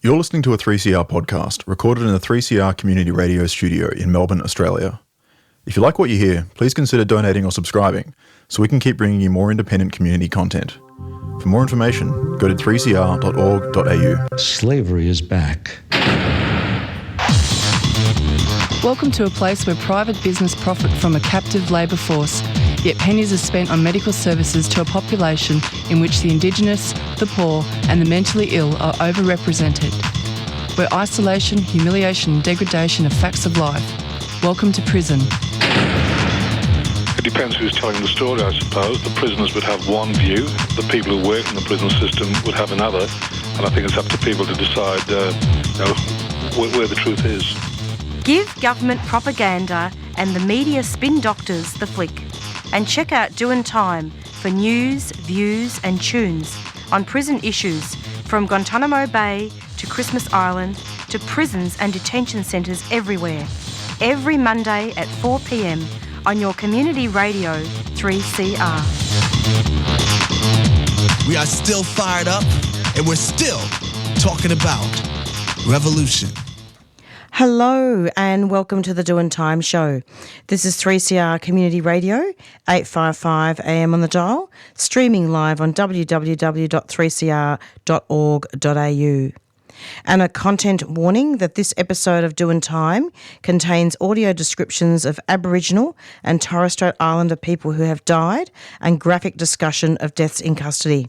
You're listening to a 3CR podcast recorded in the 3CR Community Radio studio in Melbourne, Australia. If you like what you hear, please consider donating or subscribing so we can keep bringing you more independent community content. For more information, go to 3cr.org.au. Slavery is back. Welcome to a place where private business profit from a captive labour force, yet pennies are spent on medical services to a population in which the Indigenous, the poor and the mentally ill are overrepresented. Where isolation, humiliation and degradation are facts of life. Welcome to prison. It depends who's telling the story, I suppose. The prisoners would have one view, the people who work in the prison system would have another, and I think it's up to people to decide where the truth is. Give government propaganda and the media spin doctors the flick. And check out Doin Time for news, views and tunes on prison issues from Guantanamo Bay to Christmas Island to prisons and detention centres everywhere. Every Monday at 4 p.m. on your community radio 3CR. We are still fired up and we're still talking about revolution. Hello and welcome to the Doin Time show. This is 3CR Community Radio, 855 AM on the dial, streaming live on www.3cr.org.au. And a content warning that this episode of Doin Time contains audio descriptions of Aboriginal and Torres Strait Islander people who have died and graphic discussion of deaths in custody.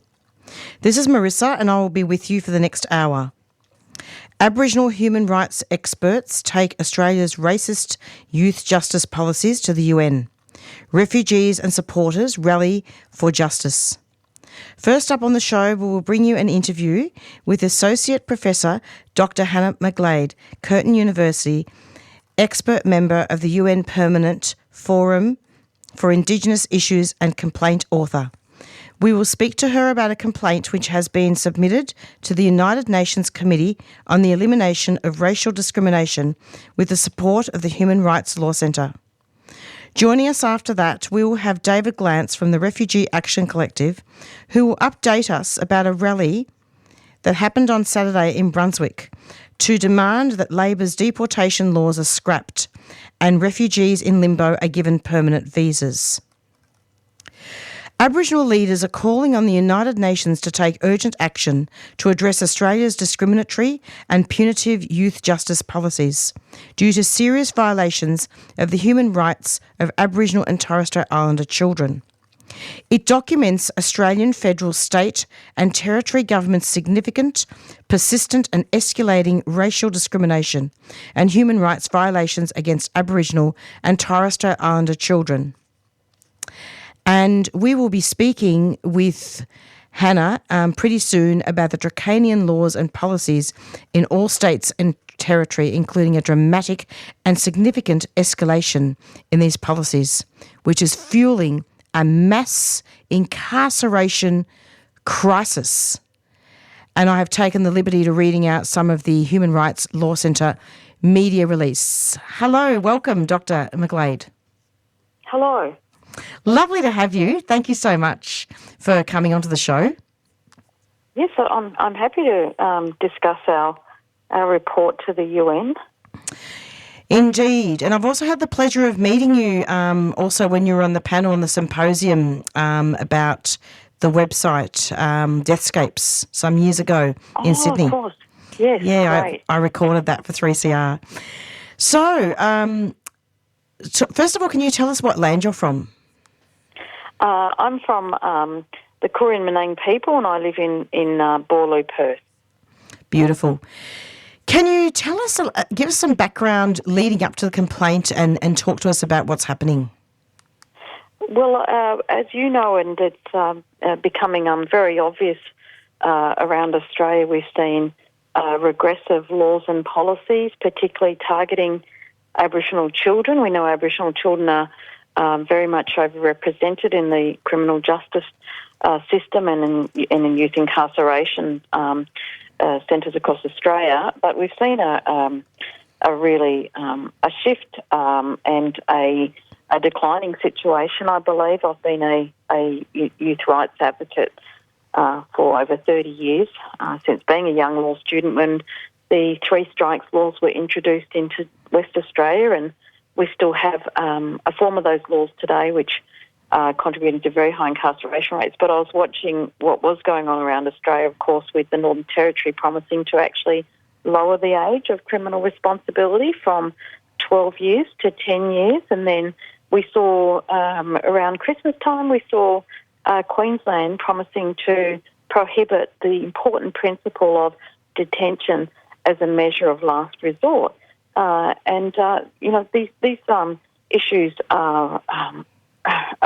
This is Marissa and I will be with you for the next hour. Aboriginal human rights experts take Australia's racist youth justice policies to the UN. Refugees and supporters rally for justice. First up on the show, we will bring you an interview with Associate Professor Dr. Hannah McGlade, Curtin University, expert member of the UN Permanent Forum for Indigenous Issues and complaint author. We will speak to her about a complaint which has been submitted to the United Nations Committee on the Elimination of Racial Discrimination with the support of the Human Rights Law Centre. Joining us after that, we will have David Glanz from the Refugee Action Collective, who will update us about a rally that happened on Saturday in Brunswick to demand that Labor's deportation laws are scrapped and refugees in limbo are given permanent visas. Aboriginal leaders are calling on the United Nations to take urgent action to address Australia's discriminatory and punitive youth justice policies due to serious violations of the human rights of Aboriginal and Torres Strait Islander children. It documents Australian federal, state and territory governments' significant, persistent and escalating racial discrimination and human rights violations against Aboriginal and Torres Strait Islander children. And we will be speaking with Hannah pretty soon about the draconian laws and policies in all states and territory, including a dramatic and significant escalation in these policies, which is fueling a mass incarceration crisis. And I have taken the liberty to reading out some of the Human Rights Law Centre media release. Hello, welcome, Dr. McGlade. Hello. Lovely to have you. Thank you so much for coming onto the show. Yes, I'm happy to discuss our report to the UN. Indeed. And I've also had the pleasure of meeting you also when you were on the panel on the symposium about the website Deathscapes some years ago in Sydney. Of course. Yes, yeah, great. I recorded that for 3CR. So, first of all, can you tell us what land you're from? I'm from the Curtin people and I live in Borloo, Perth. Beautiful. Can you tell us, give us some background leading up to the complaint and talk to us about what's happening? Well, as you know, and it's becoming very obvious around Australia, we've seen regressive laws and policies, particularly targeting Aboriginal children. We know Aboriginal children are very much overrepresented in the criminal justice system and in youth incarceration centres across Australia. But we've seen a really a shift and a declining situation, I believe. I've been a youth rights advocate for over 30 years, since being a young law student when the 3 strikes laws were introduced into West Australia, and we still have a form of those laws today which contributing to very high incarceration rates. But I was watching what was going on around Australia, of course, with the Northern Territory promising to actually lower the age of criminal responsibility from 12 years to 10 years. And then we saw around Christmas time, we saw Queensland promising to prohibit the important principle of detention as a measure of last resort. These issues are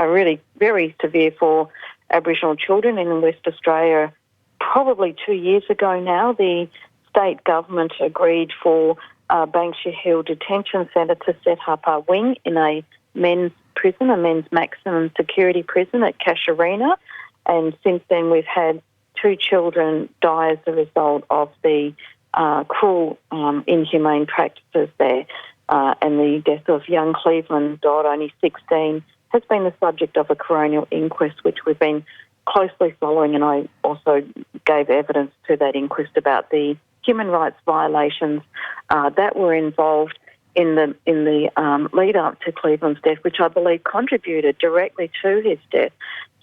really very severe for Aboriginal children in West Australia. Probably 2 years ago now, the state government agreed for Banksia Hill Detention Centre to set up a wing in a men's prison, a men's maximum security prison at Casuarina. And since then we've had 2 children die as a result of the cruel, inhumane practices there. And the death of young Cleveland Dodd, only 16, has been the subject of a coronial inquest, which we've been closely following, and I also gave evidence to that inquest about the human rights violations that were involved in the lead up to Cleveland's death, which I believe contributed directly to his death.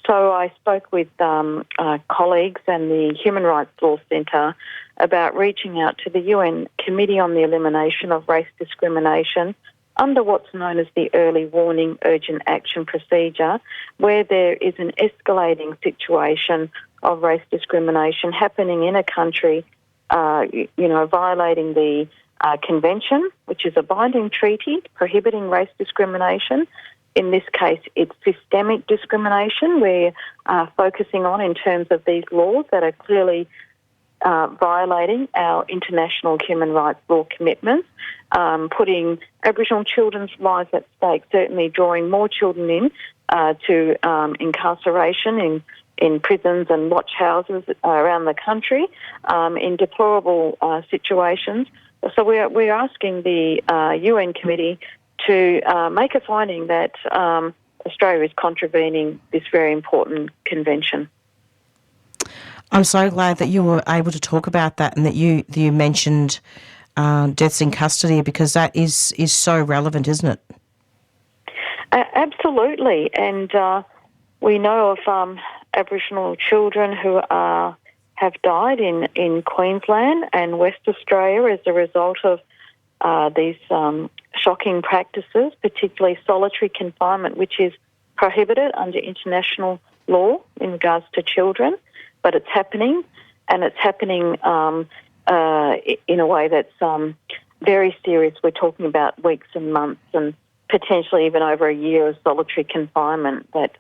So I spoke with colleagues and the Human Rights Law Centre about reaching out to the UN Committee on the Elimination of Racial Discrimination under what's known as the Early Warning Urgent Action Procedure, where there is an escalating situation of race discrimination happening in a country, violating the Convention, which is a binding treaty prohibiting race discrimination. In this case, it's systemic discrimination we're focusing on in terms of these laws that are clearly violating our international human rights law commitments, putting Aboriginal children's lives at stake, certainly drawing more children in to incarceration in prisons and watch houses around the country in deplorable situations. So we're asking the UN committee to make a finding that Australia is contravening this very important convention. I'm so glad that you were able to talk about that and that you mentioned deaths in custody, because that is so relevant, isn't it? Absolutely. And we know of Aboriginal children who have died in Queensland and West Australia as a result of these shocking practices, particularly solitary confinement, which is prohibited under international law in regards to children. But it's happening, and it's happening in a way that's very serious. We're talking about weeks and months and potentially even over a year of solitary confinement that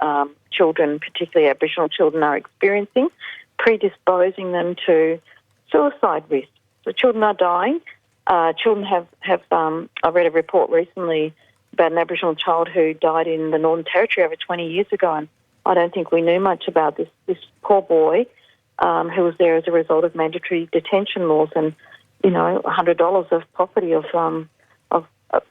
children, particularly Aboriginal children, are experiencing, predisposing them to suicide risk. So children are dying. Children have I read a report recently about an Aboriginal child who died in the Northern Territory over 20 years ago, and I don't think we knew much about this poor boy who was there as a result of mandatory detention laws, and $100 of property of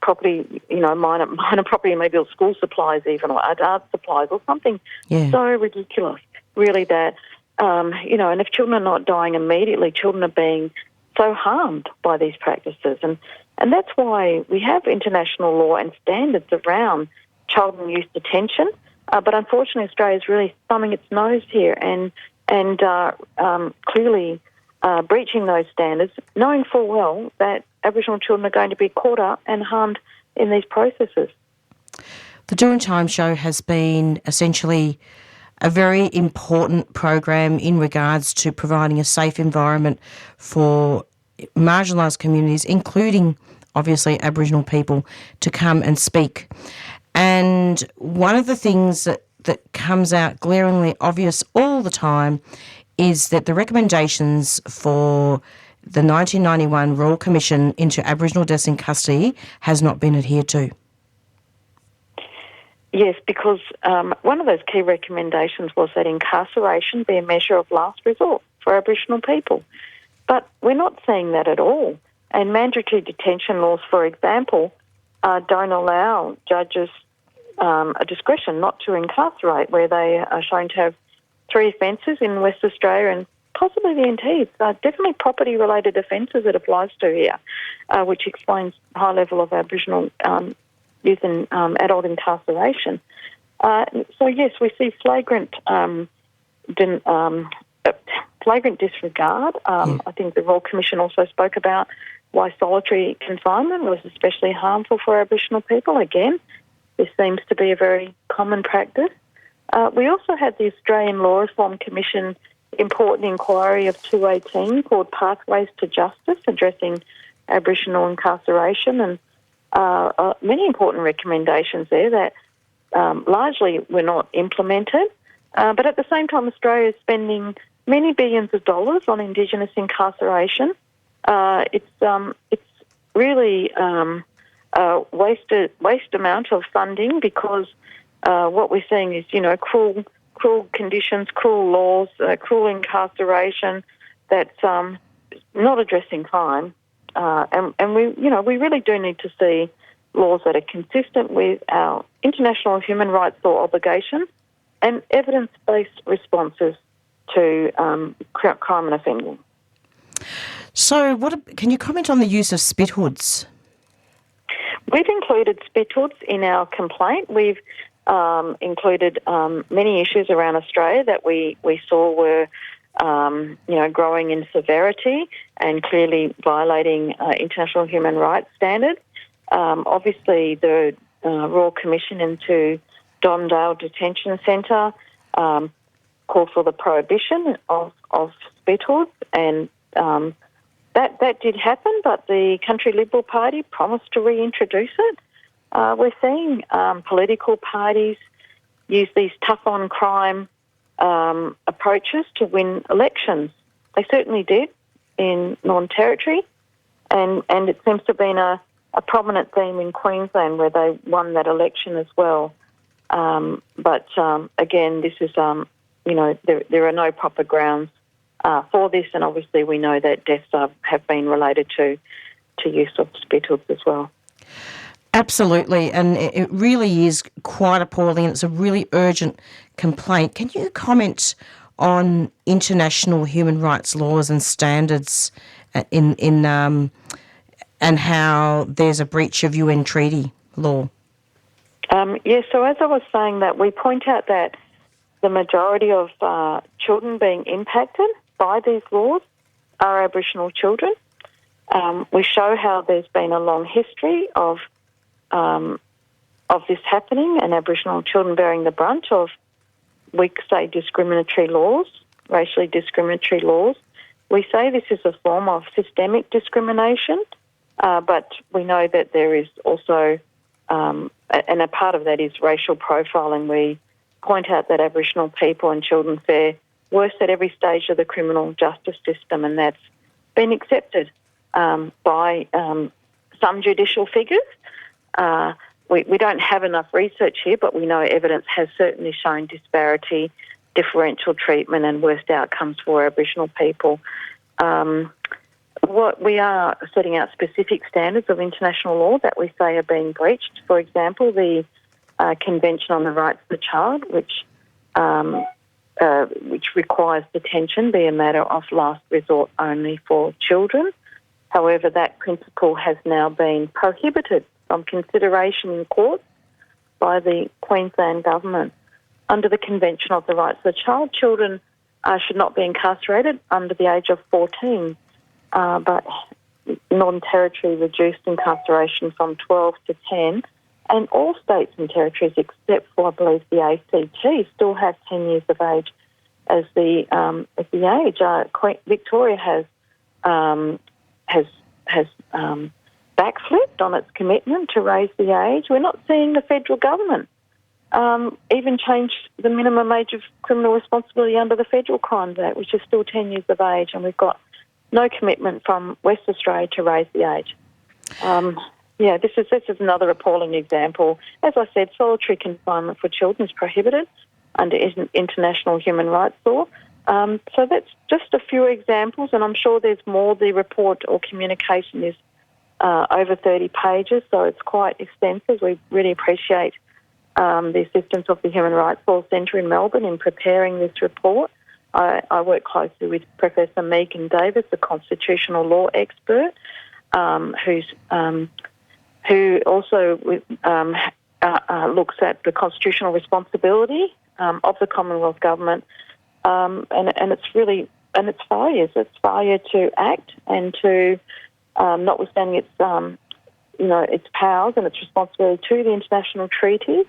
property, minor property, maybe school supplies even, or art supplies or something so ridiculous, really, that and if children are not dying immediately, children are being so harmed by these practices, and that's why we have international law and standards around child and youth detention. But unfortunately, Australia is really thumbing its nose here and clearly breaching those standards, knowing full well that Aboriginal children are going to be caught up and harmed in these processes. The Doin Time show has been essentially a very important program in regards to providing a safe environment for marginalised communities, including, obviously, Aboriginal people, to come and speak. And one of the things that comes out glaringly obvious all the time is that the recommendations for the 1991 Royal Commission into Aboriginal deaths in custody has not been adhered to. Yes, because one of those key recommendations was that incarceration be a measure of last resort for Aboriginal people. But we're not seeing that at all. And mandatory detention laws, for example, don't allow judges a discretion not to incarcerate where they are shown to have 3 offences in West Australia, and possibly the NT. It's definitely property-related offences it applies to here, which explains the high level of Aboriginal youth and adult incarceration. So yes, we see flagrant disregard. I think the Royal Commission also spoke about why solitary confinement was especially harmful for Aboriginal people. Again, this seems to be a very common practice. We also had the Australian Law Reform Commission important inquiry of 2018 called Pathways to Justice, addressing Aboriginal incarceration, and many important recommendations there that largely were not implemented. But at the same time, Australia is spending many billions of dollars on Indigenous incarceration. It's really a waste amount of funding, because what we're seeing is, cruel conditions, cruel laws, cruel incarceration that's not addressing crime. And we really do need to see laws that are consistent with our international human rights law obligations and evidence-based responses to crime and offending. So can you comment on the use of spit hoods? We've included spit hoods in our complaint. We've included many issues around Australia that we saw were growing in severity and clearly violating international human rights standards. Obviously, the Royal Commission into Dondale Detention Centre called for the prohibition of spit hoods, and that did happen, but the Country Liberal Party promised to reintroduce it. We're seeing political parties use these tough-on-crime approaches to win elections. They certainly did in Northern Territory, and it seems to have been a prominent theme in Queensland, where they won that election as well. But again, this is, there are no proper grounds for this, and obviously we know that deaths have been related to use of spit hoods as well. Absolutely, and it really is quite appalling, and it's a really urgent complaint. Can you comment on international human rights laws and standards and how there's a breach of UN treaty law? Yes, so as I was saying, that we point out that the majority of children being impacted by these laws are Aboriginal children. We show how there's been a long history of this happening, and Aboriginal children bearing the brunt of, we say, discriminatory laws, racially discriminatory laws. We say this is a form of systemic discrimination, but we know that there is also, and a part of that is racial profiling. We point out that Aboriginal people and children fare worse at every stage of the criminal justice system, and that's been accepted by some judicial figures. We don't have enough research here, but we know evidence has certainly shown disparity, differential treatment and worst outcomes for Aboriginal people. What we are setting out specific standards of international law that we say are being breached. For example, the Convention on the Rights of the Child, which requires detention be a matter of last resort only for children. However, that principle has now been prohibited from consideration in court by the Queensland government. Under the Convention of the Rights of the Child, children should not be incarcerated under the age of 14, but Northern Territory reduced incarceration from 12 to 10, and all states and territories except for, I believe, the ACT still have 10 years of age as the age. Victoria has backflipped on its commitment to raise the age. We're not seeing the federal government even change the minimum age of criminal responsibility under the Federal Crimes Act, which is still 10 years of age, and we've got no commitment from West Australia to raise the age. This is another appalling example. As I said, solitary confinement for children is prohibited under international human rights law. So that's just a few examples, and I'm sure there's more. The report or communication is over 30 pages, so it's quite extensive. We really appreciate the assistance of the Human Rights Law Centre in Melbourne in preparing this report. I work closely with Professor Megan Davis, a constitutional law expert, who also looks at the constitutional responsibility of the Commonwealth Government, and it's failures. It's failure to act and to, notwithstanding its powers and its responsibility to the international treaties,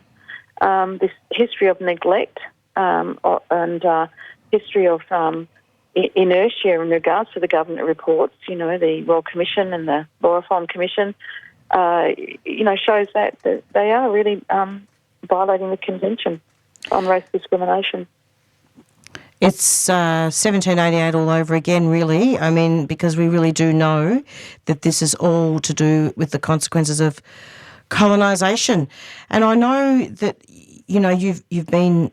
this history of neglect and history of inertia in regards to the government reports, the Royal Commission and the Law Reform Commission, shows that they are really violating the Convention on Race Discrimination. It's 1788 all over again, really. I mean, because we really do know that this is all to do with the consequences of colonisation. And I know that, you've been,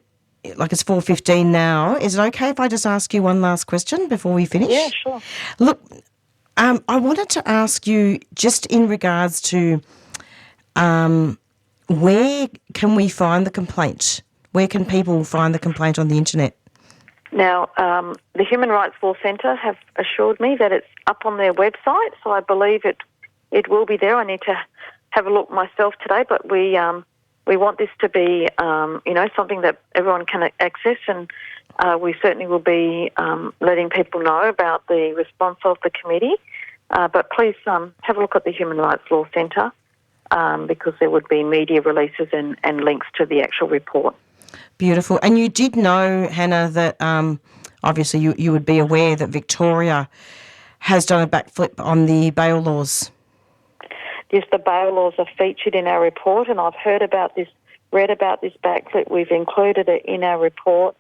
like, it's 4:15 now. Is it okay if I just ask you one last question before we finish? Yeah, sure. Look, I wanted to ask you just in regards to where can we find the complaint? Where can people find the complaint on the internet? Now, the Human Rights Law Centre have assured me that it's up on their website, so I believe it will be there. I need to have a look myself today, but we want this to be, something that everyone can access, and we certainly will be letting people know about the response of the committee. But please have a look at the Human Rights Law Centre because there would be media releases and links to the actual report. Beautiful. And you did know, Hannah, that obviously you would be aware that Victoria has done a backflip on the bail laws. Yes, the bail laws are featured in our report, and I've read about this backflip. We've included it in our report.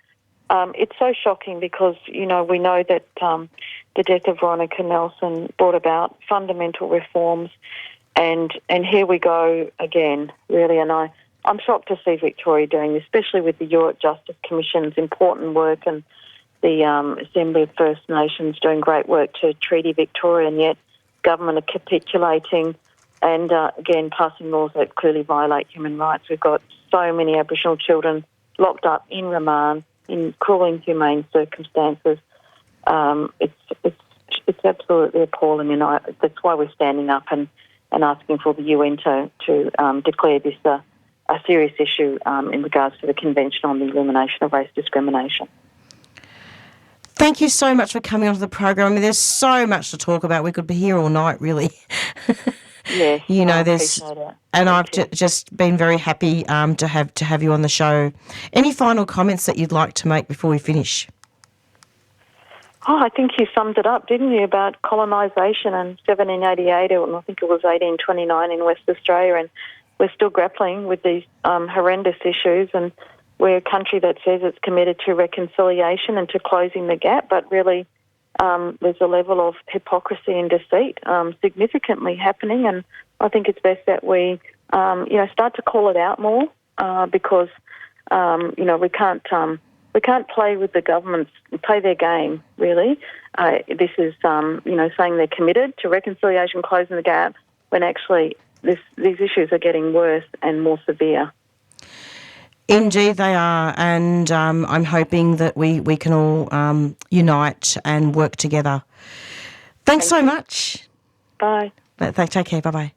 It's so shocking because, we know that the death of Veronica Nelson brought about fundamental reforms, and here we go again, really, and I'm shocked to see Victoria doing this, especially with the Europe Justice Commission's important work and the Assembly of First Nations doing great work to Treaty Victoria, and yet government are capitulating and, again, passing laws that clearly violate human rights. We've got so many Aboriginal children locked up in remand in cruel, inhumane circumstances. It's absolutely appalling, and that's why we're standing up and asking for the UN to declare this a serious issue in regards to the Convention on the Elimination of Racial Discrimination. Thank you so much for coming onto the program. I mean, there's so much to talk about. We could be here all night, really. Yes, I appreciate it. And I've just been very happy to have you on the show. Any final comments that you'd like to make before we finish? Oh, I think you summed it up, didn't you, about colonisation in 1788, and I think it was 1829 in West Australia, and we're still grappling with these horrendous issues, and we're a country that says it's committed to reconciliation and to closing the gap, but really there's a level of hypocrisy and deceit significantly happening, and I think it's best that we start to call it out more because we can't play with the governments, play their game, really. This is saying they're committed to reconciliation, closing the gap, when actually these issues are getting worse and more severe. Indeed they are, and I'm hoping that we can all unite and work together. Thanks so much. Bye. Take care. Bye-bye.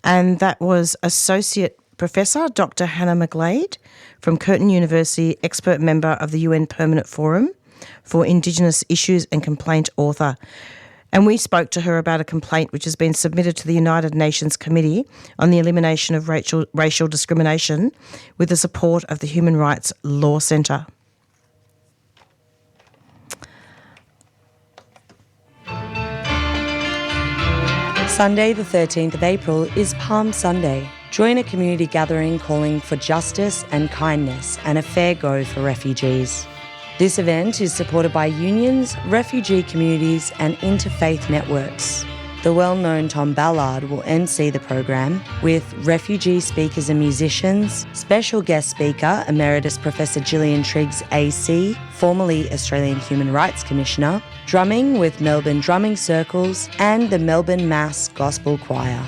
And that was Associate Professor Dr. Hannah McGlade from Curtin University, expert member of the UN Permanent Forum for Indigenous Issues and complaint author. And we spoke to her about a complaint which has been submitted to the United Nations Committee on the Elimination of Racial Discrimination with the support of the Human Rights Law Centre. Sunday the 13th of April is Palm Sunday. Join a community gathering calling for justice and kindness and a fair go for refugees. This event is supported by unions, refugee communities and interfaith networks. The well-known Tom Ballard will MC the program with refugee speakers and musicians, special guest speaker Emeritus Professor Gillian Triggs AC, formerly Australian Human Rights Commissioner, drumming with Melbourne Drumming Circles and the Melbourne Mass Gospel Choir.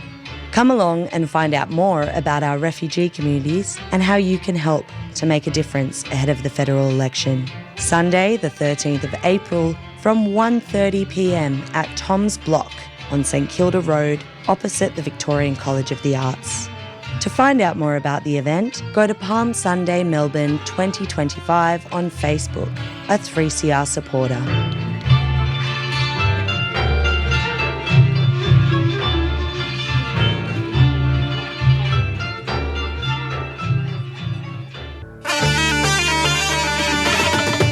Come along and find out more about our refugee communities and how you can help to make a difference ahead of the federal election. Sunday, the 13th of April, from 1:30 p.m. at Tom's Block on St Kilda Road, opposite the Victorian College of the Arts. To find out more about the event, go to Palm Sunday Melbourne 2025 on Facebook, a 3CR supporter.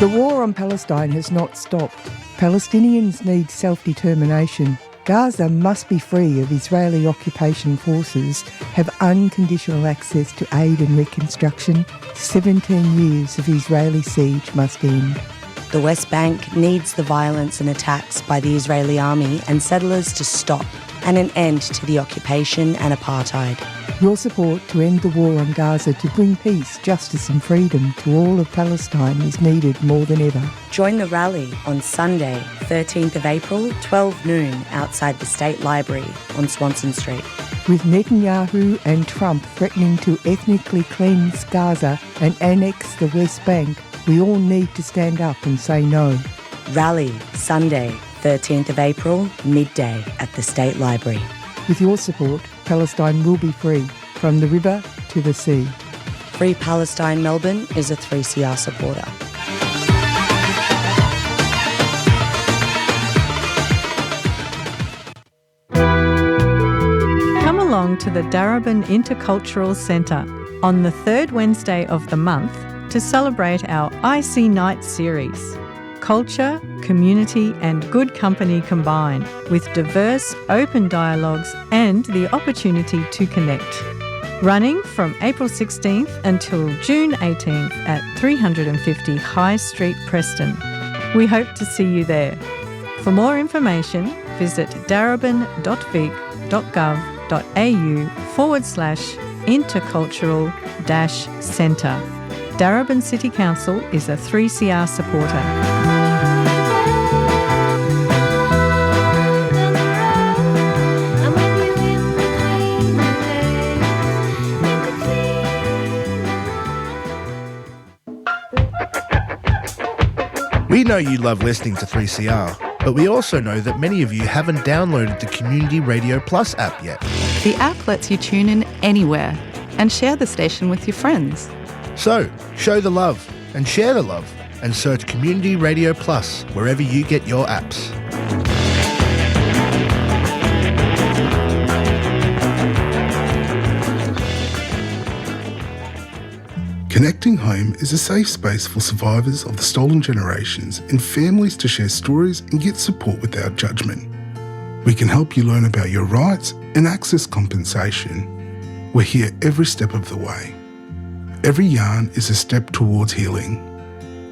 The war on Palestine has not stopped. Palestinians need self-determination. Gaza must be free of Israeli occupation forces, have unconditional access to aid and reconstruction. 17 years of Israeli siege must end. The West Bank needs the violence and attacks by the Israeli army and settlers to stop, and an end to the occupation and apartheid. Your support to end the war on Gaza to bring peace, justice and freedom to all of Palestine is needed more than ever. Join the rally on Sunday, 13th of April, 12 noon, outside the State Library on Swanson Street. With Netanyahu and Trump threatening to ethnically cleanse Gaza and annex the West Bank, we all need to stand up and say no. Rally, Sunday, 13th of April, midday at the State Library. With your support, Palestine will be free, from the river to the sea. Free Palestine Melbourne is a 3CR supporter. Come along to the Darebin Intercultural Centre on the third Wednesday of the month to celebrate our IC Night series. Culture, community and good company combined, with diverse, open dialogues and the opportunity to connect. Running from April 16th until June 18th at 350 High Street, Preston. We hope to see you there. For more information, visit darebin.vic.gov.au/intercultural-centre. Darebin City Council is a 3CR supporter. We know you love listening to 3CR, but we also know that many of you haven't downloaded the Community Radio Plus app yet. The app lets you tune in anywhere and share the station with your friends. So, show the love and share the love and search Community Radio Plus wherever you get your apps. Connecting Home is a safe space for survivors of the stolen generations and families to share stories and get support without judgment. We can help you learn about your rights and access compensation. We're here every step of the way. Every yarn is a step towards healing.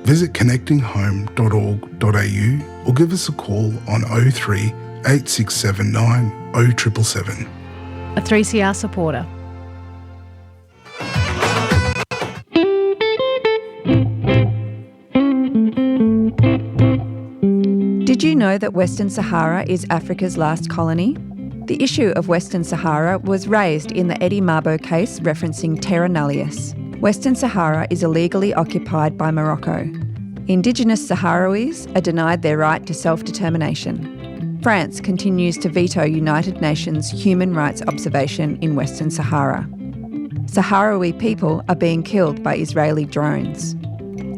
Visit connectinghome.org.au or give us a call on 03 8679 0777. A 3CR supporter. Did you know that Western Sahara is Africa's last colony? The issue of Western Sahara was raised in the Eddie Mabo case referencing terra nullius. Western Sahara is illegally occupied by Morocco. Indigenous Sahrawis are denied their right to self-determination. France continues to veto United Nations human rights observation in Western Sahara. Sahrawi people are being killed by Israeli drones.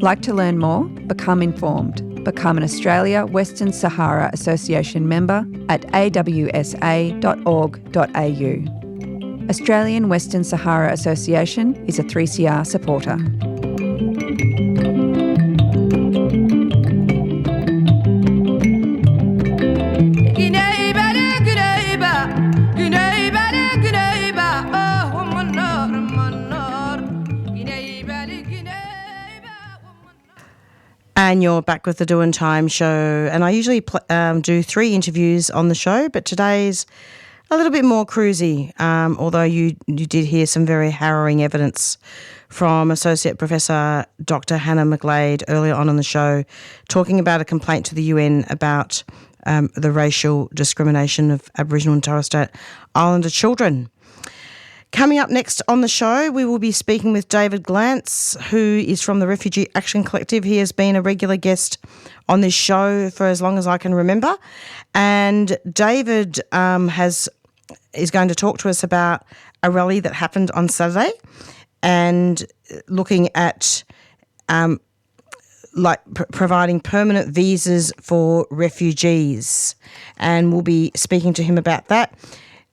Like to learn more? Become informed. Become an Australia Western Sahara Association member at awsa.org.au. Australian Western Sahara Association is a 3CR supporter. And you're back with the Doin Time show. And I usually do 3 interviews on the show, but today's a little bit more cruisy, although you did hear some very harrowing evidence from Associate Professor Dr. Hannah McGlade earlier on in the show, talking about a complaint to the UN about the racial discrimination of Aboriginal and Torres Strait Islander children. Coming up next on the show, we will be speaking with David Glanz, who is from the Refugee Action Collective. He has been a regular guest on this show for as long as I can remember. And David is going to talk to us about a rally that happened on Saturday and looking at providing permanent visas for refugees. And we'll be speaking to him about that.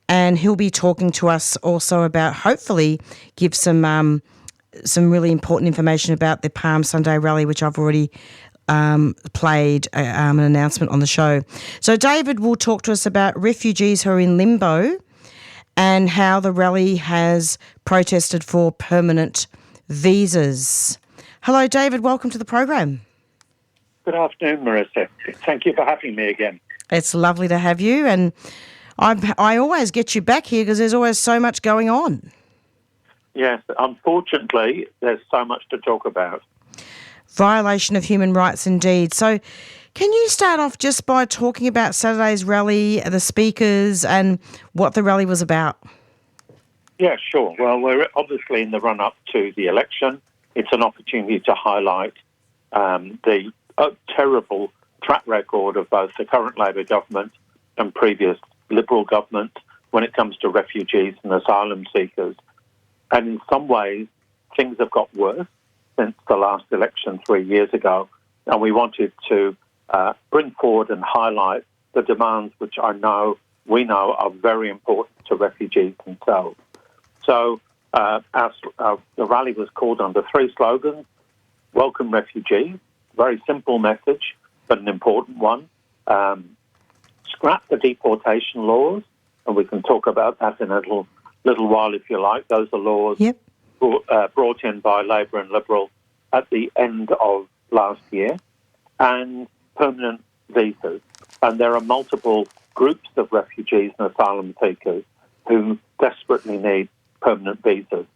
And he'll be talking to us also about, hopefully, give some really important information about the Palm Sunday rally, which I've already played an announcement on the show. So David will talk to us about refugees who are in limbo and how the rally has protested for permanent visas. Hello, David. Welcome to the program. Good afternoon, Marissa. Thank you for having me again. It's lovely to have you, and I always get you back here because there's always so much going on. Yes, unfortunately, there's so much to talk about. Violation of human rights indeed. So can you start off just by talking about Saturday's rally, the speakers, and what the rally was about? Yeah, sure. Well, we're obviously in the run-up to the election. It's an opportunity to highlight the terrible track record of both the current Labor government and previous Liberal government when it comes to refugees and asylum seekers. And in some ways, things have got worse since the last election 3 years ago. And we wanted to bring forward and highlight the demands which we know are very important to refugees themselves. So the rally was called under 3 slogans: Welcome Refugees, very simple message, but an important one. Scrap the deportation laws, and we can talk about that in a little while if you like. Those are laws brought in by Labor and Liberal at the end of last year, and permanent visas. And there are multiple groups of refugees and asylum seekers who desperately need permanent visas.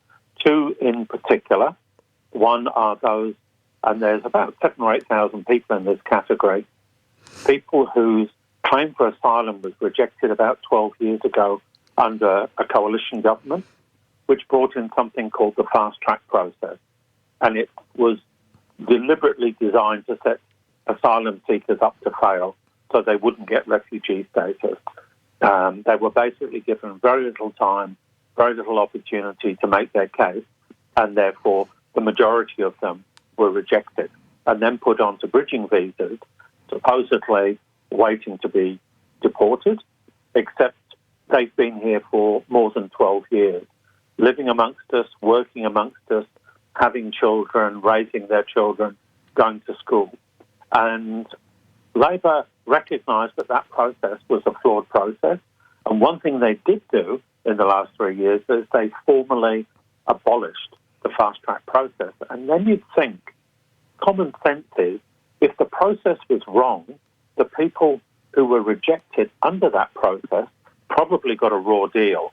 2 in particular. One are those, and there's about 7,000 or 8,000 people in this category, people whose claim for asylum was rejected about 12 years ago under a coalition government, which brought in something called the fast-track process. And it was deliberately designed to set asylum seekers up to fail so they wouldn't get refugee status. They were basically given very little time, very little opportunity to make their case, and therefore the majority of them were rejected and then put onto bridging visas, supposedly waiting to be deported, except they've been here for more than 12 years, living amongst us, working amongst us, having children, raising their children, going to school. And Labor recognised that process was a flawed process. And one thing they did do in the last 3 years is they formally abolished the fast-track process. And then you'd think, common sense is, if the process was wrong, the people who were rejected under that process probably got a raw deal.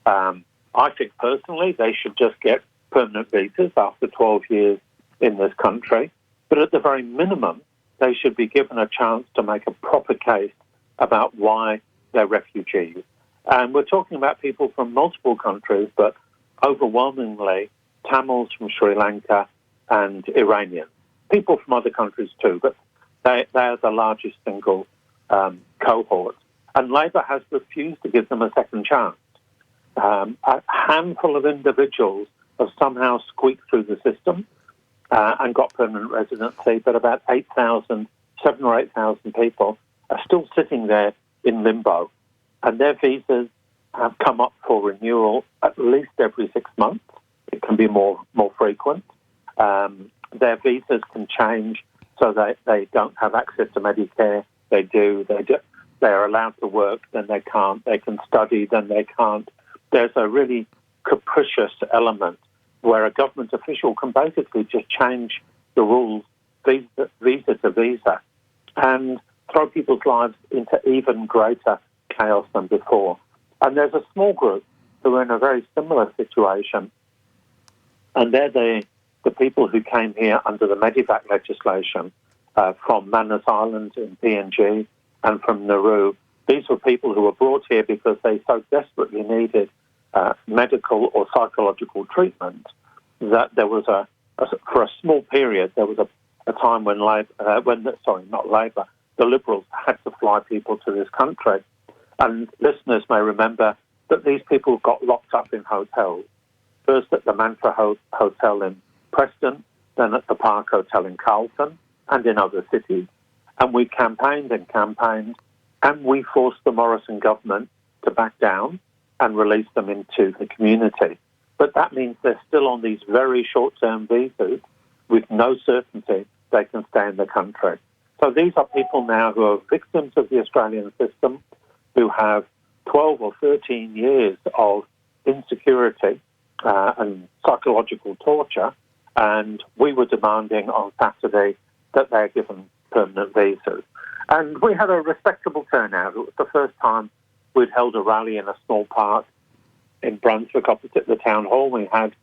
I think personally they should just get permanent visas after 12 years in this country. But at the very minimum, they should be given a chance to make a proper case about why they're refugees. And we're talking about people from multiple countries, but overwhelmingly Tamils from Sri Lanka and Iranians. People from other countries too, but they are the largest single cohort. And Labor has refused to give them a second chance. A handful of individuals have somehow squeaked through the system and got permanent residency, but about 7,000 or 8,000 people are still sitting there in limbo. And their visas have come up for renewal at least every 6 months. It can be more frequent. Their visas can change so they don't have access to Medicare. They do. They're allowed to work, then they can't. They can study, then they can't. There's a really capricious element where a government official can basically just change the rules visa to visa and throw people's lives into even greater chaos than before. And there's a small group who are in a very similar situation, and they're the people who came here under the Medivac legislation from Manus Island in PNG and from Nauru. These were people who were brought here because they so desperately needed medical or psychological treatment, that there was for a small period, there was a time when the Liberals had to fly people to this country. And listeners may remember that these people got locked up in hotels, first at the Mantra Hotel in Preston, then at the Park Hotel in Carlton and in other cities. And we campaigned, and we forced the Morrison government to back down and release them into the community. But that means they're still on these very short-term visas with no certainty they can stay in the country. So these are people now who are victims of the Australian system, who have 12 or 13 years of insecurity and psychological torture, and we were demanding on Saturday that they're given permanent visas. And we had a respectable turnout. It was the first time we'd held a rally in a small park in Brunswick opposite the town hall. We had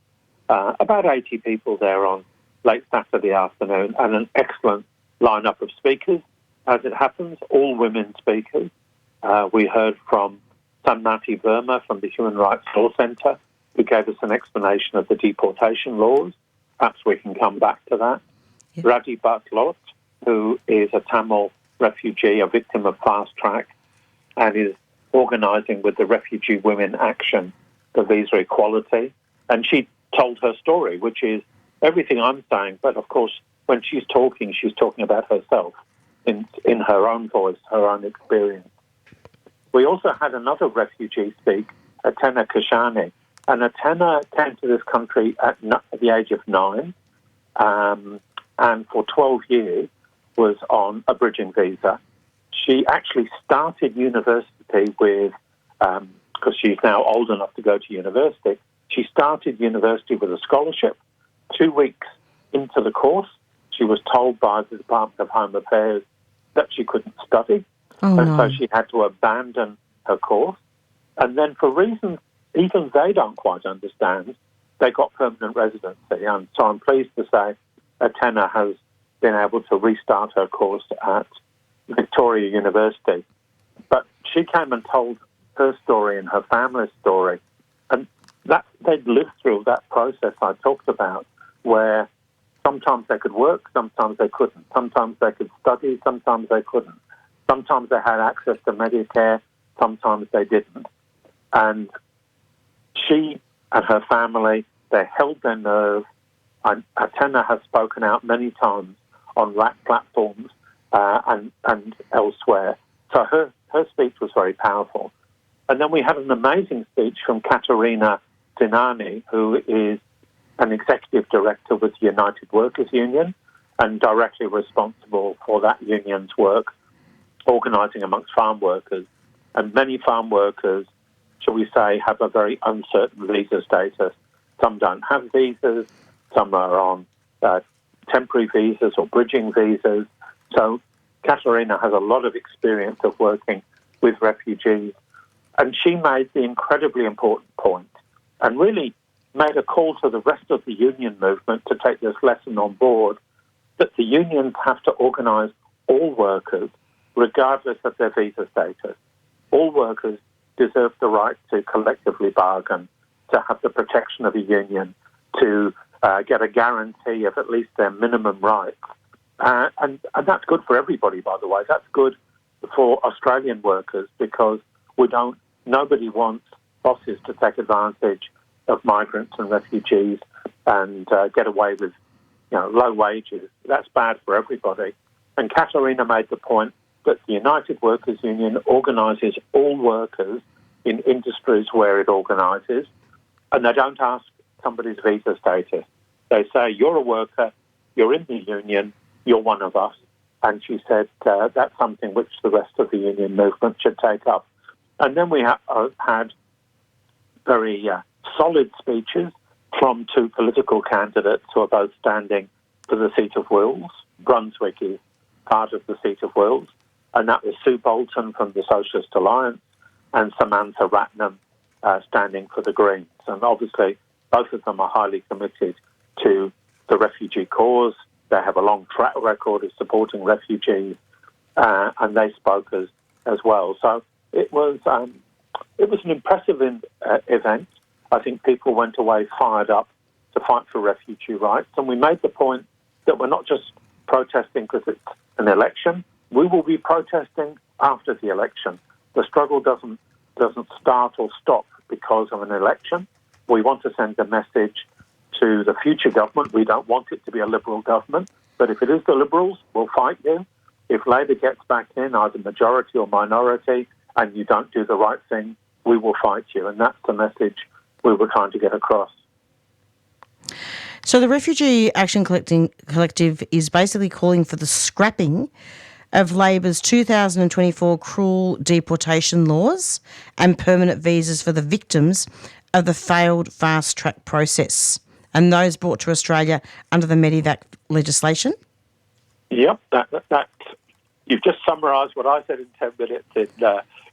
about 80 people there on late Saturday afternoon, and an excellent lineup of speakers. As it happens, all women speakers. We heard from Sanmati Verma from the Human Rights Law Centre, who gave us an explanation of the deportation laws. Perhaps we can come back to that. Yeah. Radhi Bhatlot, who is a Tamil refugee, a victim of fast track, and is organising with the Refugee Women Action for visa equality. And she told her story, which is everything I'm saying, but of course, when she's talking about herself in her own voice, her own experience. We also had another refugee speak, Atena Kashani, and Atena came to this country at the age of 9, and for 12 years was on a bridging visa. She actually started university with, because she's now old enough to go to university, she started university with a scholarship. 2 weeks into the course, she was told by the Department of Home Affairs that she couldn't study, so she had to abandon her course. And then for reasons even they don't quite understand, they got permanent residency. And so I'm pleased to say Atena has been able to restart her course at Victoria University. But she came and told her story and her family's story. And that they'd lived through that process I talked about, where sometimes they could work, sometimes they couldn't. Sometimes they could study, sometimes they couldn't. Sometimes they had access to Medicare, sometimes they didn't. And she and her family, they held their nerve. And Atena has spoken out many times on RAC platforms and elsewhere. So her speech was very powerful. And then we had an amazing speech from Katerina Dinani, who is an executive director with the United Workers Union and directly responsible for that union's work, organising amongst farm workers. And many farm workers, shall we say, have a very uncertain visa status. Some don't have visas, some are on temporary visas or bridging visas. So Katerina has a lot of experience of working with refugees. And she made the incredibly important point and really made a call to the rest of the union movement to take this lesson on board, that the unions have to organise all workers regardless of their visa status. All workers deserve the right to collectively bargain, to have the protection of a union, to get a guarantee of at least their minimum rights. And that's good for everybody, by the way. That's good for Australian workers because nobody wants bosses to take advantage of migrants and refugees and get away with low wages. That's bad for everybody. And Katerina made the point that the United Workers Union organises all workers in industries where it organises, and they don't ask somebody's visa status. They say, you're a worker, you're in the union, you're one of us. And she said that's something which the rest of the union movement should take up. And then we had very solid speeches from two political candidates who are both standing for the seat of Wills. Brunswick is part of the seat of Wills, and that was Sue Bolton from the Socialist Alliance and Samantha Ratnam standing for the Greens. And obviously, both of them are highly committed to the refugee cause. They have a long track record of supporting refugees, and they spoke as well. So it was an impressive event. I think people went away fired up to fight for refugee rights. And we made the point that we're not just protesting because it's an election. We will be protesting after the election. The struggle doesn't start or stop because of an election. We want to send a message to the future government. We don't want it to be a Liberal government, but if it is the Liberals, we'll fight you. If Labor gets back in, either majority or minority, and you don't do the right thing, we will fight you. And that's the message we were trying to get across. So the Refugee Action Collective is basically calling for the scrapping of Labor's 2024 cruel deportation laws and permanent visas for the victims of the failed fast-track process and those brought to Australia under the Medivac legislation? Yep, that you've just summarised what I said in 10 minutes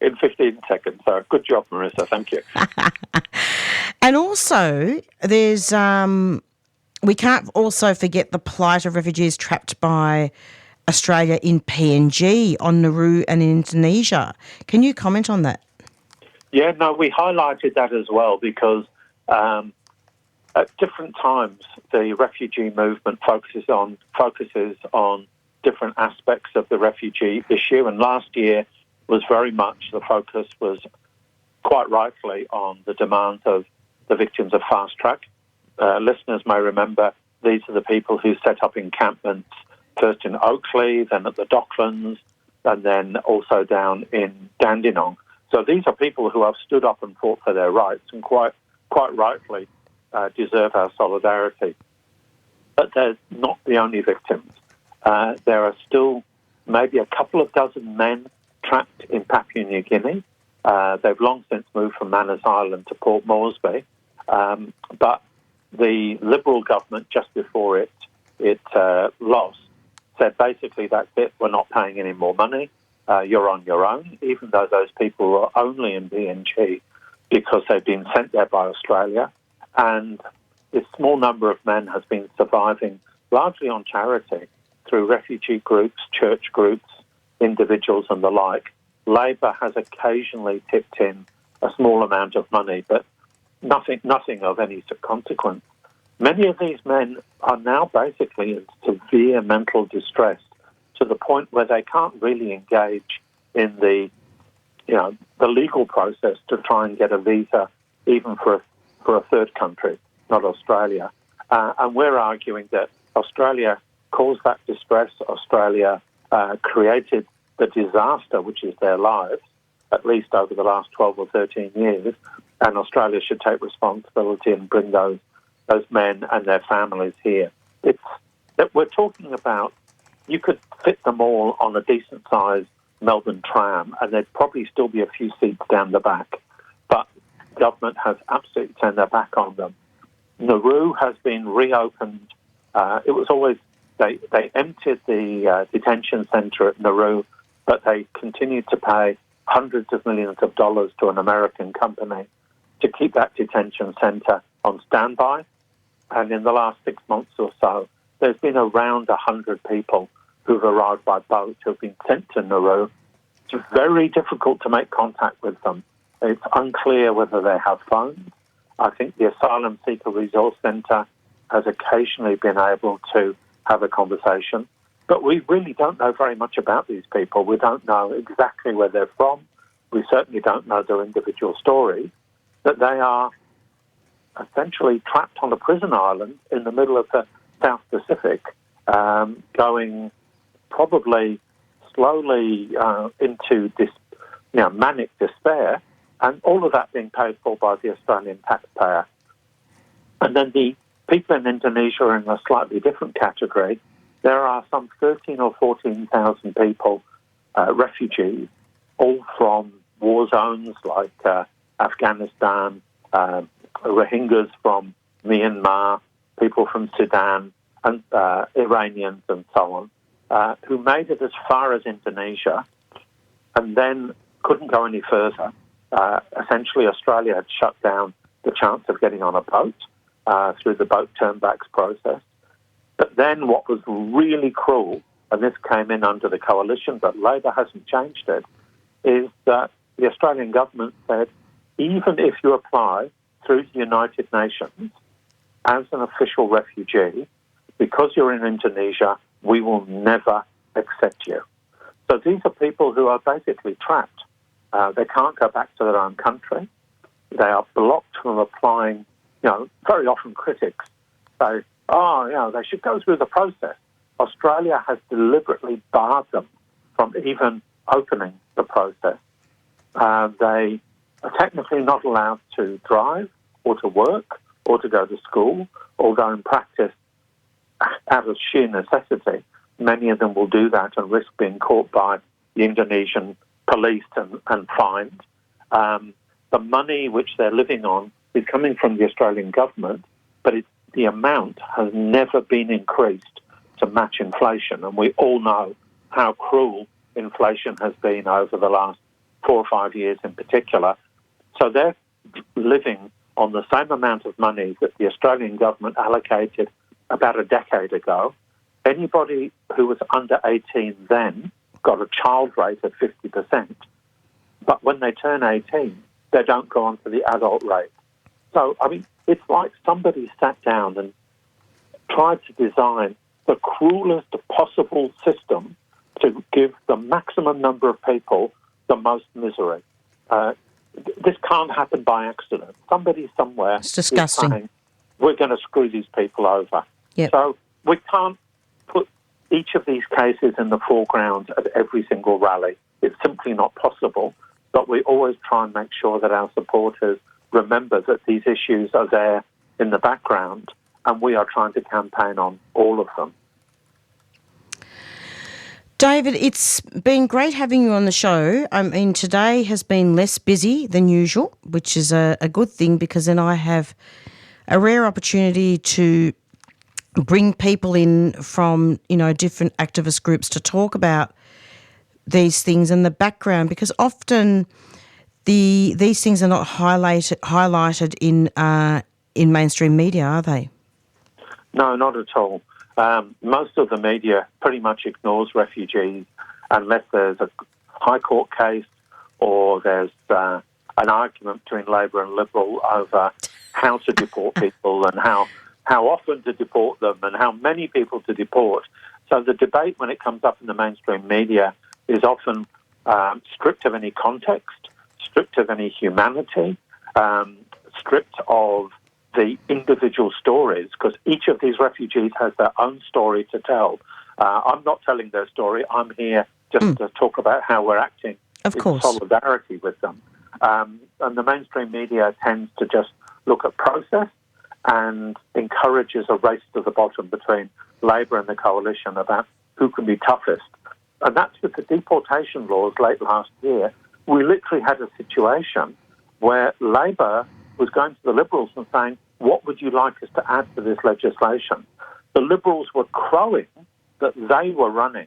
in 15 seconds. So good job, Marissa. Thank you. And also, there's we can't also forget the plight of refugees trapped by Australia in PNG, on Nauru and in Indonesia. Can you comment on that? Yeah, no, we highlighted that as well because at different times the refugee movement focuses on different aspects of the refugee issue, and last year was very much the focus was quite rightfully on the demands of the victims of fast track. Listeners may remember these are the people who set up encampments first in Oakley, then at the Docklands, and then also down in Dandenong. So these are people who have stood up and fought for their rights and quite rightfully deserve our solidarity. But they're not the only victims. There are still maybe a couple of dozen men trapped in Papua New Guinea. They've long since moved from Manus Island to Port Moresby. But the Liberal government, just before it lost, said basically that's it, we're not paying any more money, you're on your own, even though those people were only in PNG because they've been sent there by Australia. And this small number of men has been surviving largely on charity through refugee groups, church groups, individuals and the like. Labor has occasionally tipped in a small amount of money, but nothing of any consequence. Many of these men are now basically in severe mental distress to the point where they can't really engage in the legal process to try and get a visa, even for a third country, not Australia. And we're arguing that Australia caused that distress. Australia created the disaster, which is their lives, at least over the last 12 or 13 years, and Australia should take responsibility and bring those men and their families here. It's that we're talking about, you could fit them all on a decent-sized Melbourne tram and there'd probably still be a few seats down the back, but government has absolutely turned their back on them. Nauru has been reopened. It was always, they emptied the detention centre at Nauru, but they continued to pay hundreds of millions of dollars to an American company to keep that detention centre on standby. And in the last 6 months or so, there's been around 100 people who've arrived by boat who've been sent to Nauru. It's very difficult to make contact with them. It's unclear whether they have phones. I think the Asylum Seeker Resource Centre has occasionally been able to have a conversation. But we really don't know very much about these people. We don't know exactly where they're from. We certainly don't know their individual stories. That they are essentially trapped on a prison island in the middle of the South Pacific, going probably slowly into this manic despair, and all of that being paid for by the Australian taxpayer. And then the people in Indonesia are in a slightly different category. There are some 13 or 14,000 people, refugees, all from war zones like Afghanistan, Rohingyas from Myanmar, people from Sudan, and Iranians and so on, who made it as far as Indonesia and then couldn't go any further. Essentially, Australia had shut down the chance of getting on a boat through the boat turnbacks process. But then what was really cruel, and this came in under the coalition, but Labor hasn't changed it, is that the Australian government said, even if you apply through the United Nations as an official refugee, because you're in Indonesia, we will never accept you. So these are people who are basically trapped. They can't go back to their own country. They are blocked from applying. Very often critics say, they should go through the process. Australia has deliberately barred them from even opening the process. They are technically not allowed to drive or to work or to go to school or go and practice out of sheer necessity. Many of them will do that and risk being caught by the Indonesian police and fined. The money which they're living on is coming from the Australian government, but the amount has never been increased to match inflation. And we all know how cruel inflation has been over the last 4 or 5 years in particular. So they're living on the same amount of money that the Australian government allocated about a decade ago. Anybody who was under 18 then got a child rate of 50%, but when they turn 18, they don't go on to the adult rate. So, it's like somebody sat down and tried to design the cruelest possible system to give the maximum number of people the most misery. This can't happen by accident. Somebody somewhere It's disgusting. is saying, we're going to screw these people over. Yep. So we can't put each of these cases in the foreground at every single rally. It's simply not possible. But we always try and make sure that our supporters remember that these issues are there in the background, and we are trying to campaign on all of them. David, it's been great having you on the show. Today has been less busy than usual, which is a good thing, because then I have a rare opportunity to bring people in from, different activist groups to talk about these things and the background, because often these things are not highlighted in mainstream media, are they? No, not at all. Most of the media pretty much ignores refugees unless there's a High Court case or there's an argument between Labor and Liberal over how to deport people and how often to deport them and how many people to deport. So the debate when it comes up in the mainstream media is often stripped of any context, stripped of any humanity, stripped of the individual stories, because each of these refugees has their own story to tell. I'm not telling their story. I'm here just to talk about how we're acting in solidarity with them. And the mainstream media tends to just look at process and encourages a race to the bottom between Labor and the coalition about who can be toughest. And that's with the deportation laws late last year. We literally had a situation where Labor was going to the Liberals and saying, what would you like us to add to this legislation? The Liberals were crowing that they were running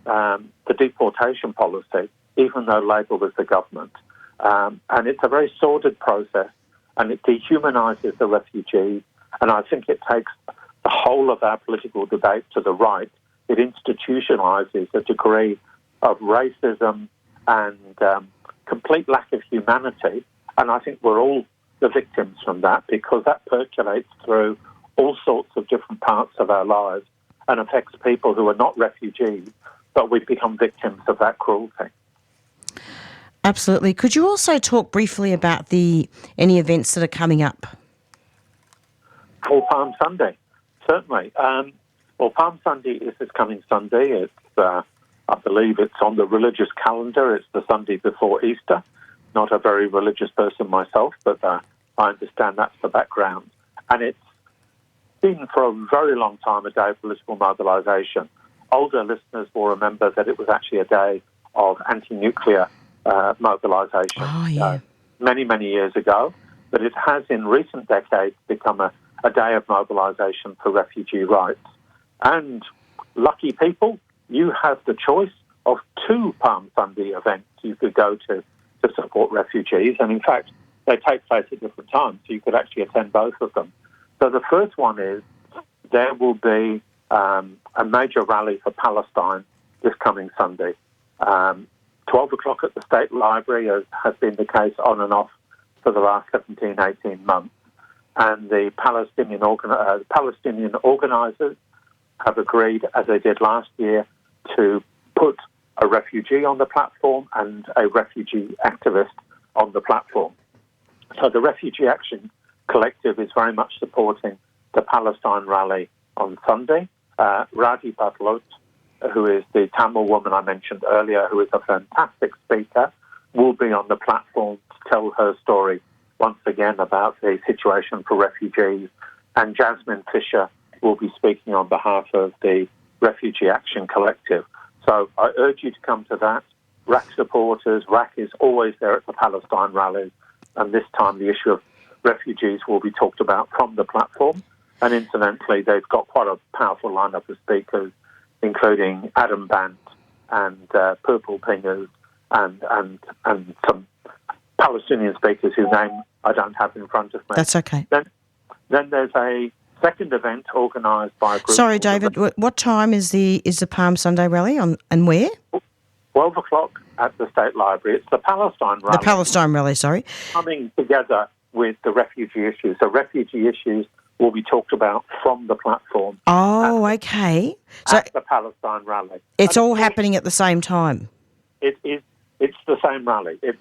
the deportation policy, even though Labor was the government. And it's a very sordid process, and it dehumanises the refugees. And I think it takes the whole of our political debate to the right. It institutionalises a degree of racism and complete lack of humanity. And I think we're all the victims from that, because that percolates through all sorts of different parts of our lives and affects people who are not refugees, but we become victims of that cruelty. Absolutely. Could you also talk briefly about any events that are coming up? For Palm Sunday, certainly. Palm Sunday is this coming Sunday. It's, I believe it's on the religious calendar. It's the Sunday before Easter. Not a very religious person myself, but I understand that's the background. And it's been for a very long time a day of political mobilisation. Older listeners will remember that it was actually a day of anti-nuclear mobilisation many, many years ago. But it has in recent decades become a day of mobilisation for refugee rights. And lucky people, you have the choice of 2 Palm Sunday events you could go to support refugees. And in fact, they take place at different times, so you could actually attend both of them. So the first one is there will be a major rally for Palestine this coming Sunday. 12 o'clock at the State Library, as has been the case on and off for the last 17, 18 months. And the Palestinian organisers have agreed, as they did last year, to put a refugee on the platform and a refugee activist on the platform. So the Refugee Action Collective is very much supporting the Palestine rally on Sunday. Radhi Badlot, who is the Tamil woman I mentioned earlier, who is a fantastic speaker, will be on the platform to tell her story once again about the situation for refugees. And Jasmine Fisher will be speaking on behalf of the Refugee Action Collective. So I urge you to come to that. RAC supporters, RAC is always there at the Palestine rallies, and this time the issue of refugees will be talked about from the platform. And incidentally, they've got quite a powerful lineup of speakers, including Adam Bant and Purple Pingers and some Palestinian speakers whose name I don't have in front of me. That's okay. Then there's a second event organised by a group... Sorry, David, what time is the Palm Sunday rally on, and where? 12 o'clock at the State Library. It's the Palestine rally. The Palestine rally, sorry. Coming together with the refugee issues. So refugee issues will be talked about from the platform. Oh, okay. So at the Palestine rally. It's all happening at the same time? It's the same rally. It's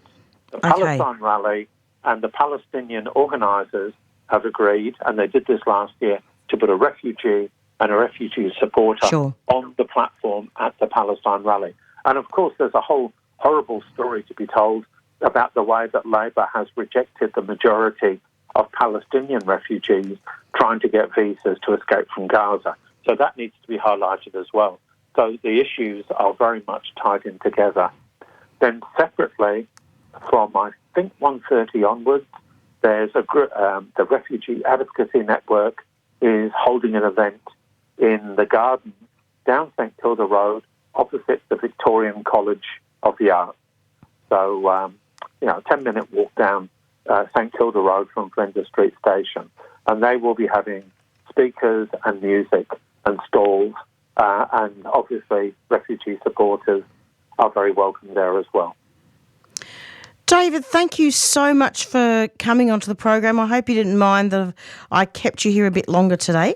the Palestine rally, and the Palestinian organisers have agreed, and they did this last year, to put a refugee and a refugee supporter on the platform at the Palestine rally. And of course, there's a whole horrible story to be told about the way that Labor has rejected the majority of Palestinian refugees trying to get visas to escape from Gaza. So that needs to be highlighted as well. So the issues are very much tied in together. Then separately, from I think 1:30 onwards, there's a the Refugee Advocacy Network is holding an event in the garden down St Kilda Road, opposite the Victorian College of the Arts. So, a 10-minute walk down St Kilda Road from Flinders Street Station. And they will be having speakers and music and stalls, and obviously refugee supporters are very welcome there as well. David, thank you so much for coming onto the program. I hope you didn't mind that I kept you here a bit longer today.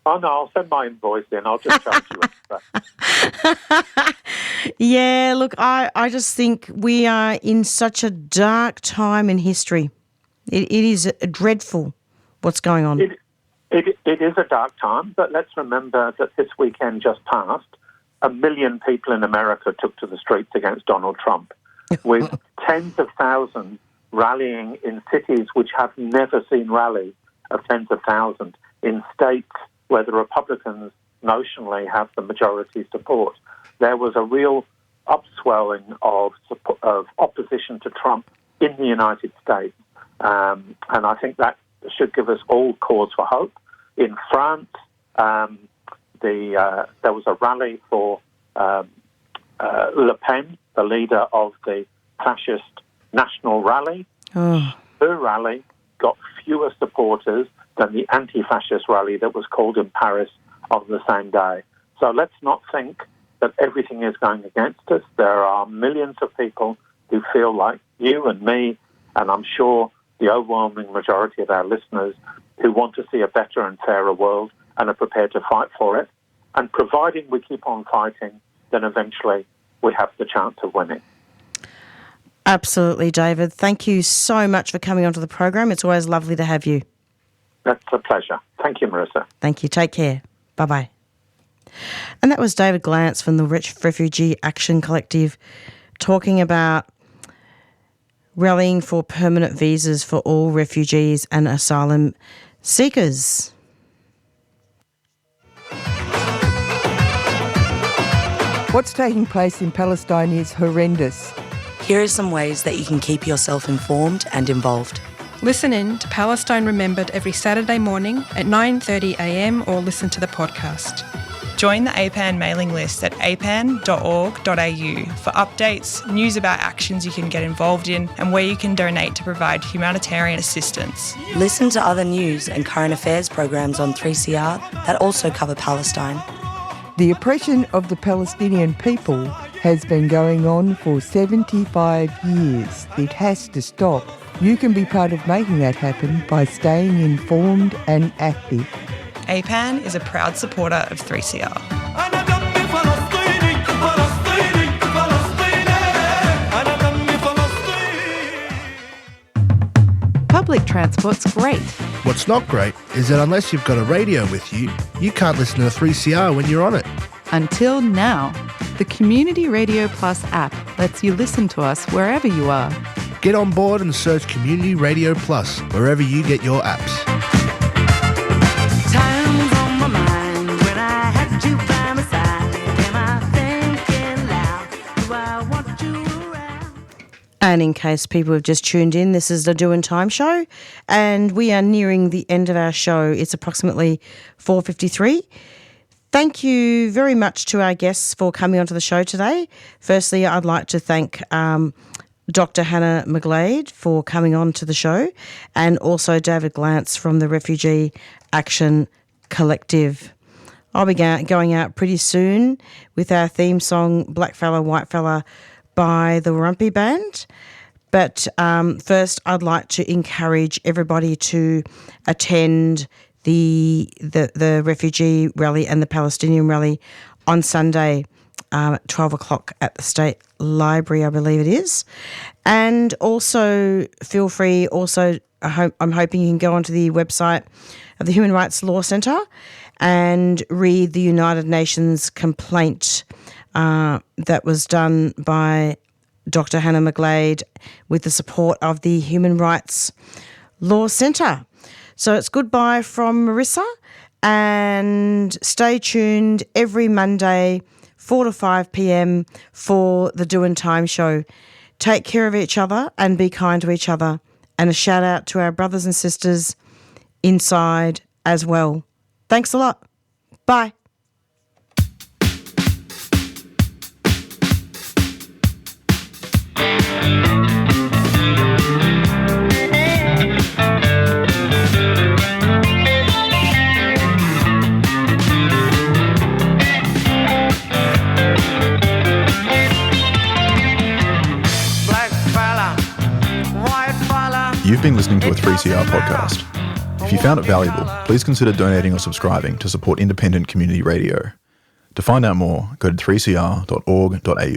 Oh, no, I'll send my invoice in. I'll just charge you extra. Yeah, look, I just think we are in such a dark time in history. It is dreadful what's going on. It is a dark time, but let's remember that this weekend just passed, 1 million people in America took to the streets against Donald Trump, with tens of thousands rallying in cities which have never seen rallies of tens of thousands, in states where the Republicans notionally have the majority support. There was a real upswelling of opposition to Trump in the United States, and I think that should give us all cause for hope. In France, there was a rally for Le Pen, the leader of the fascist National Rally. Her rally got fewer supporters than the anti-fascist rally that was called in Paris on the same day. So let's not think that everything is going against us. There are millions of people who feel like you and me, and I'm sure the overwhelming majority of our listeners, who want to see a better and fairer world and are prepared to fight for it. And providing we keep on fighting, then eventually we have the chance of winning. Absolutely, David. Thank you so much for coming onto the program. It's always lovely to have you. That's a pleasure. Thank you, Marissa. Thank you. Take care. Bye-bye. And that was David Glanz from the Refugee Action Collective talking about rallying for permanent visas for all refugees and asylum seekers. What's taking place in Palestine is horrendous. Here are some ways that you can keep yourself informed and involved. Listen in to Palestine Remembered every Saturday morning at 9:30am or listen to the podcast. Join the APAN mailing list at apan.org.au for updates, news about actions you can get involved in and where you can donate to provide humanitarian assistance. Listen to other news and current affairs programs on 3CR that also cover Palestine. The oppression of the Palestinian people has been going on for 75 years. It has to stop. You can be part of making that happen by staying informed and active. APAN is a proud supporter of 3CR. Public transport's great. What's not great is that unless you've got a radio with you, you can't listen to 3CR when you're on it. Until now, the Community Radio Plus app lets you listen to us wherever you are. Get on board and search Community Radio Plus wherever you get your apps. Time's on my mind when I had you by my side. Am I thinking loud? Do I want you around? And in case people have just tuned in, this is the Doin Time show, and we are nearing the end of our show. It's approximately 4:53. Thank you very much to our guests for coming onto the show today. Firstly, I'd like to thank Dr. Hannah McGlade for coming on to the show, and also David Glanz from the Refugee Action Collective. I'll be going out pretty soon with our theme song, Black Fella, White Fella, by the Warumpi Band. But first, I'd like to encourage everybody to attend the refugee rally and the Palestinian rally on Sunday at 12 o'clock at the State Library, I believe it is. And also feel free, I'm hoping you can go onto the website of the Human Rights Law Centre and read the United Nations complaint that was done by Dr. Hannah McGlade with the support of the Human Rights Law Centre. So it's goodbye from Marissa, and stay tuned every Monday, 4 to 5 p.m. for the Doin Time show. Take care of each other and be kind to each other. And a shout out to our brothers and sisters inside as well. Thanks a lot. Bye. You've been listening to a 3CR podcast. If you found it valuable, please consider donating or subscribing to support independent community radio. To find out more, go to 3cr.org.au.